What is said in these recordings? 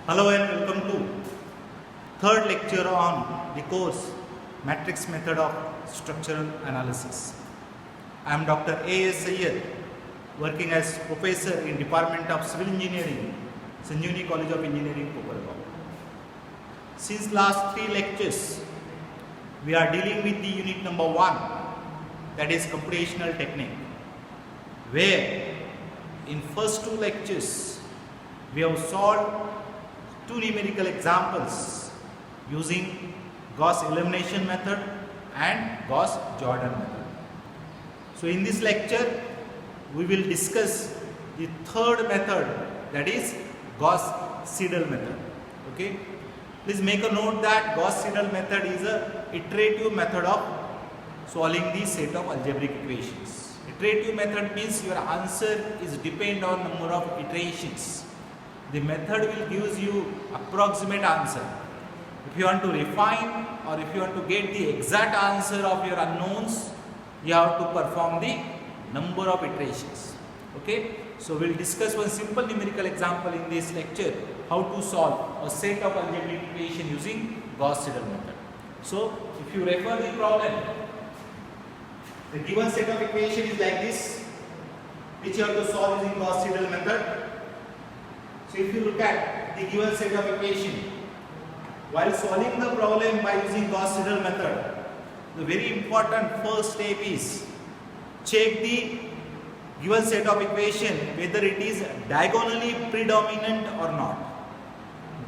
Hello and welcome to third lecture on the course Matrix Method of Structural Analysis. I am Dr. A.S. Sayyed, working as Professor in Department of Civil Engineering, Sanjeevani College of Engineering, Kopargaon. Since last three lectures, we are dealing with the unit number 1, that is computational technique, where in first two lectures we have solved two numerical examples using Gauss elimination method and Gauss-Jordan method. So in this lecture we will discuss the third method, that is Gauss-Seidel method. Okay, please make a note that Gauss-Seidel method is a iterative method of solving the set of algebraic equations. Iterative method means your answer is depend on number of iterations. The method will give you approximate answer. If you want to refine or if you want to get the exact answer of your unknowns, you have to perform the number of iterations. Okay, so we'll discuss one simple numerical example in this lecture, how to solve a set of algebraic equation using Gauss-Seidel method. So if you refer the problem, the given set of equation is like this, which you have to solve using Gauss-Seidel method. So if you look at the given set of equation, while solving the problem by using Gauss-Seidel method, the very important first step is check the given set of equation whether it is diagonally predominant or not.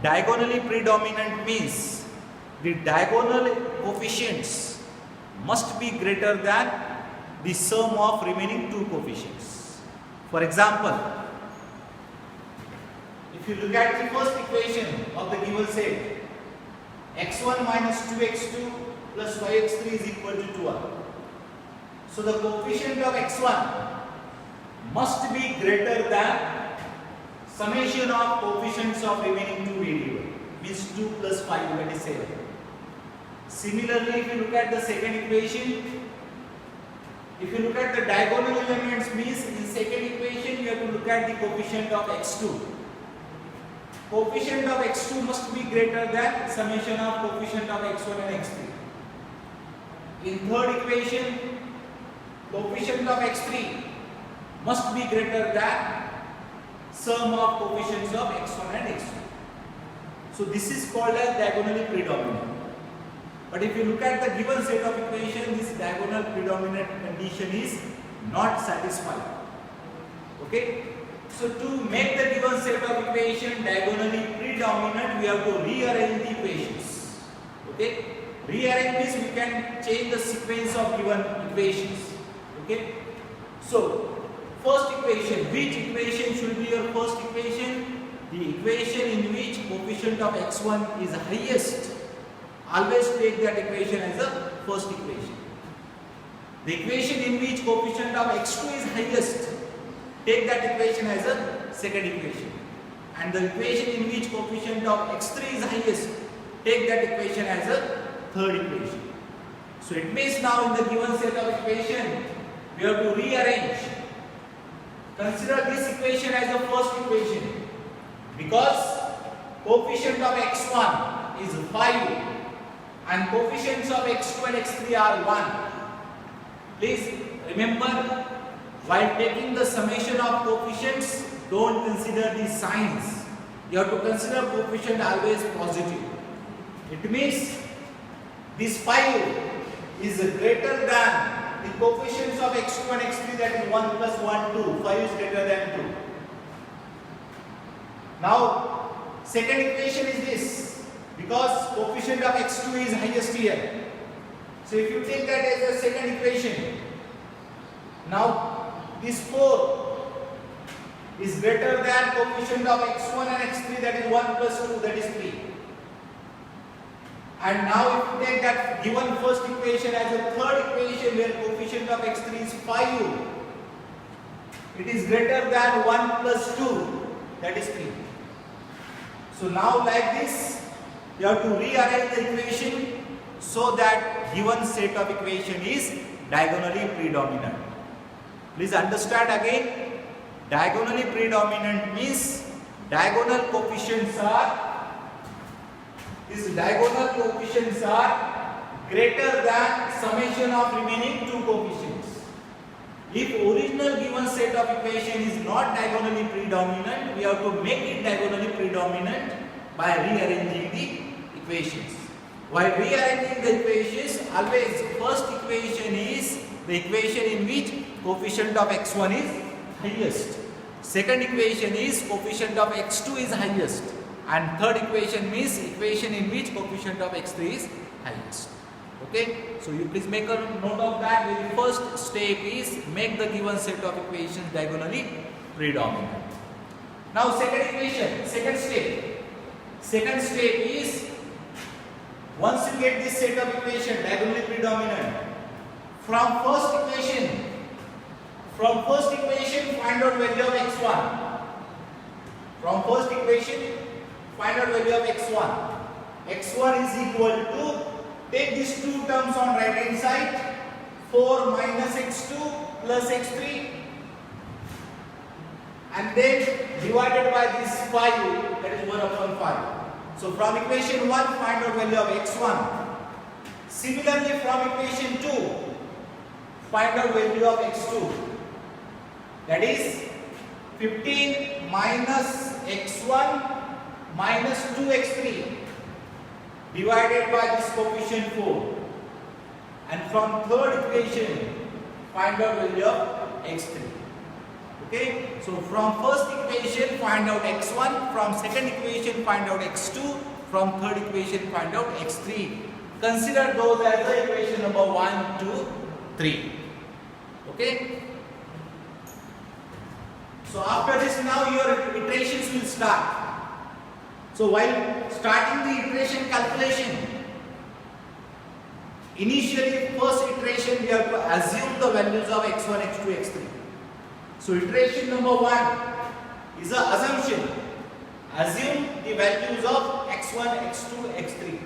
Diagonally predominant means the diagonal coefficients must be greater than the sum of remaining two coefficients. For example, if you look at the first equation of the given set, x1 minus 2x2 plus 5x3 is equal to 12. So the coefficient of x1 must be greater than summation of coefficients of remaining two variables, means 2 plus 5, that is 7. Similarly, if you look at the second equation, if you look at the diagonal elements, means in second equation you have to look at the coefficient of x2. Coefficient of x2 must be greater than summation of coefficient of x1 and x3. In third equation, coefficient of x3 must be greater than sum of coefficients of x1 and x2. So this is called as diagonally predominant. But if you look at the given set of equation, this diagonal predominant condition is not satisfied. Okay? So to make the given set of equation diagonally predominant, we have to rearrange the equations. Okay? Rearrange means we can change the sequence of given equations. Okay? So first equation, which equation should be your first equation? The equation in which coefficient of x1 is highest. Always take that equation as a first equation. The equation in which coefficient of x2 is highest, take that equation as a second equation. And the equation in which coefficient of x3 is highest, take that equation as a third equation. So it means now in the given set of equation, we have to rearrange. Consider this equation as the first equation because coefficient of x1 is 5 and coefficients of x2 and x3 are 1. Please remember, while taking the summation of coefficients, don't consider the signs. You have to consider coefficient always positive. It means this 5 is greater than the coefficients of x2 and x3, that is 1 plus 1, 2. 5 is greater than 2. Now, second equation is this. Because coefficient of x2 is highest here. So if you take that as a second equation, now this 4 is greater than coefficient of x1 and x3, that is 1 plus 2, that is 3. And now if you take that given first equation as a third equation where coefficient of x3 is 5, it is greater than 1 plus 2, that is 3. So now like this, you have to rearrange the equation so that given set of equation is diagonally predominant. Please understand again, diagonally predominant means diagonal coefficients are These diagonal coefficients are greater than summation of remaining two coefficients. If original given set of equation is not diagonally predominant, we have to make it diagonally predominant by rearranging the equations. While rearranging the equations, always first equation is the equation in which coefficient of x1 is highest. Second equation is coefficient of x2 is highest. And third equation means equation in which coefficient of x3 is highest. Okay, so you please make a note of that. The first step is make the given set of equations diagonally predominant. Now second equation, second step. Second step is once you get this set of equation diagonally predominant, from first equation find out value of x1. From first equation find out value of x1. x1 is equal to, take these two terms on right hand side, 4 minus x2 plus x3, and then divided by this 5, that is 1 upon 5. So from equation 1 find out value of x1. Similarly from equation 2 find out value of x2. That is 15 minus x1 minus 2x3 divided by this coefficient 4. And from third equation find out value of x3. Okay, so from first equation find out x1, from second equation find out x2, from third equation find out x3. Consider those as the equation number 1, 2, 3. Okay. So after this now your iterations will start. So while starting the iteration calculation, initially first iteration we have to assume the values of x1, x2, x3. So iteration number 1 is an assumption. Assume the values of x1, x2, x3.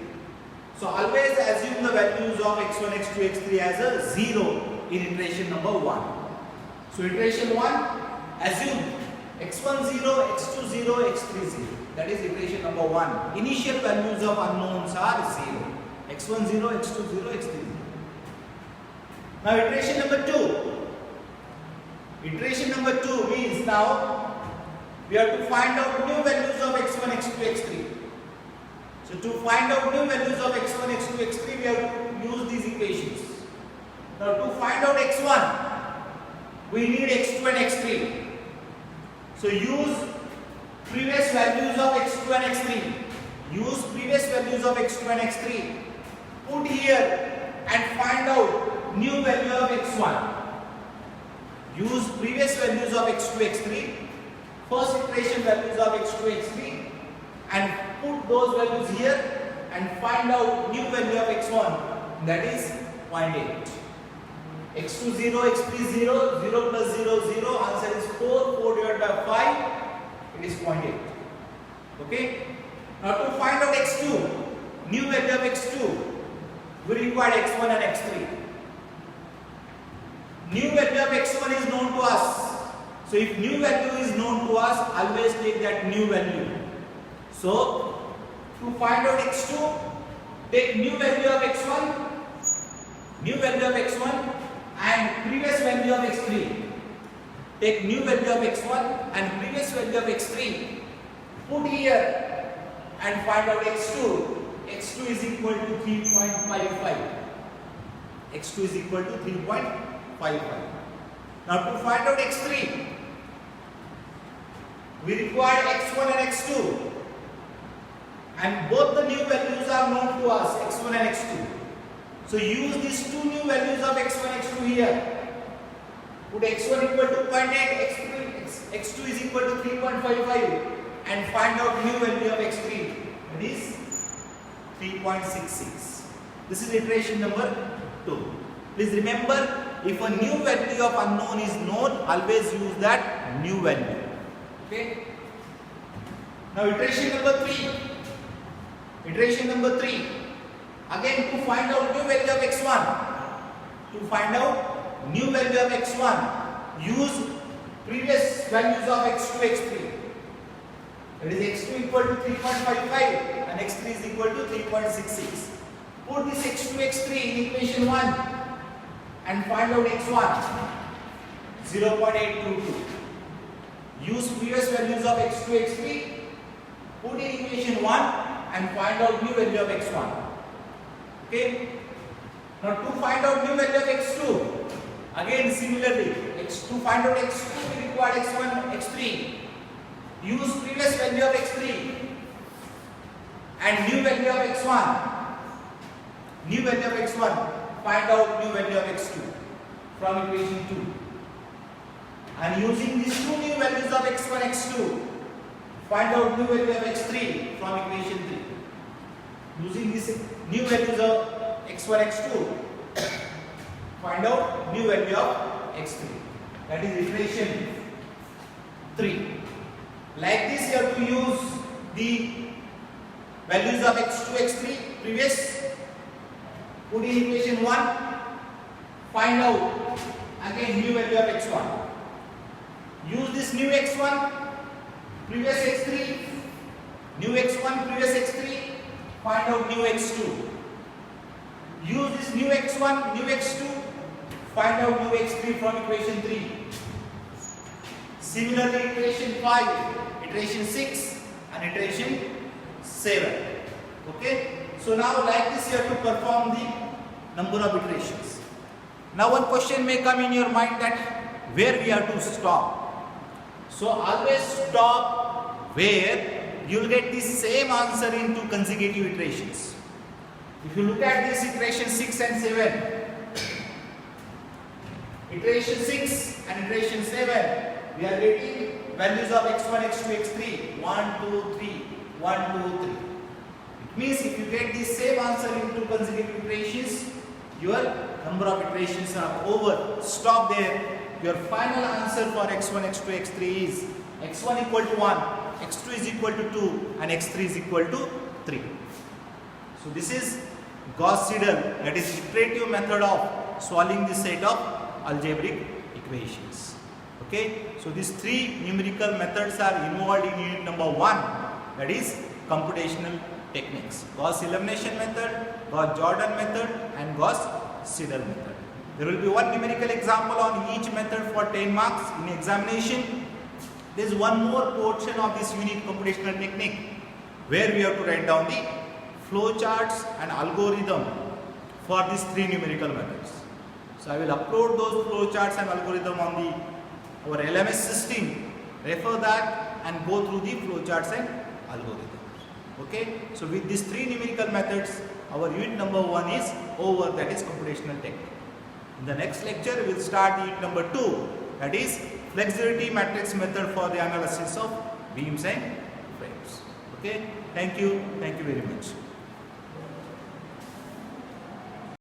So always assume the values of x1, x2, x3 as a 0 in iteration number 1. So iteration 1, assume x1 0, x2 0, x3 0. That is iteration number 1. Initial values of unknowns are 0. x1 0, x2 0, x3 0. Now iteration number 2. Iteration number 2 means now we have to find out new values of x1, x2, x3. So to find out new values of x1, x2, x3 we have to use these equations. Now to find out x1 we need x2 and x3. So use previous values of x2 and x3. Use previous values of x2 and x3. Put here and find out new value of x1. Use previous values of x2, x3. First iteration values of x2, x3. And put those values here and find out new value of x1. That is 0.8. x2 0, x3 0, 0 plus 0, 0. Answer is 4. 4 divided by 5. It is 0.8. Okay. Now to find out x2, new value of x2, we require x1 and x3. New value of x1 is known to us. So if new value is known to us, always take that new value. So to find out x2, take new value of x1, and previous value of x3. Take new value of x1 and previous value of x3. Put here and find out x2. x2 is equal to 3.55. x2 is equal to 3.55. Now to find out x3, we require x1 and x2. And both the new values are known to us, x1 and x2. So use these two new values of x1, x2 here. Put x1 equal to 0.8, x2 is equal to 3.55 and find out new value of x3. That is 3.66. This is iteration number 2. Please remember, if a new value of unknown is known, always use that new value. Okay. Now iteration number 3. Iteration number 3. Again, to find out new value of x1. To find out new value of x1, use previous values of x2, x3. That is x2 equal to 3.55 and x3 is equal to 3.66. Put this x2, x3 in equation 1 and find out x1, 0.822. Use previous values of x2, x3, put in equation 1 and find out new value of x1. Okay? Now to find out new value of x2, again similarly, to find out x2 we require x1, x3. Use previous value of x3 and new value of x1. New value of x1, find out new value of x2 from equation 2. And using these two new values of x1, x2, find out new value of x3 from equation 3. Using these new values of x1, x2, find out new value of x3. That is iteration 3. Like this, you have to use the values of x2, x3 previous, put in equation 1, find out again new value of x1. Use this new x1, previous x3, new x1, previous x3, find out new x2. Use this new x1, new x2, find out new x3 from equation 3. Similarly, iteration 5, iteration 6 and iteration 7. Okay? So now like this you have to perform the number of iterations. Now one question may come in your mind that where we have to stop. So always stop where you will get the same answer in two consecutive iterations. If you look at this iteration 6 and 7, iteration 6 and iteration 7, we are getting values of x1, x2, x3, 1, 2, 3, 1, 2, 3. It means if you get the same answer in two consecutive iterations, your number of iterations are over. Stop there. Your final answer for x1, x2, x3 is x1 equal to 1, x2 is equal to 2 and x3 is equal to 3. So this is Gauss-Seidel, that is iterative method of solving this set of algebraic equations. Okay, so these three numerical methods are involved in unit number 1, that is computational techniques. Gauss elimination method, Gauss Jordan method and Gauss Seidel method. There will be one numerical example on each method for 10 marks in examination. There is one more portion of this unit computational technique where we have to write down the flowcharts and algorithm for these three numerical methods. So I will upload those flowcharts and algorithm on our LMS system. Refer that and go through the flowcharts and algorithms. Okay. So with these three numerical methods, our unit number 1 is over, that is computational technique. In the next lecture, we will start unit number 2, that is flexibility matrix method for the analysis of beams and frames. Okay. Thank you very much.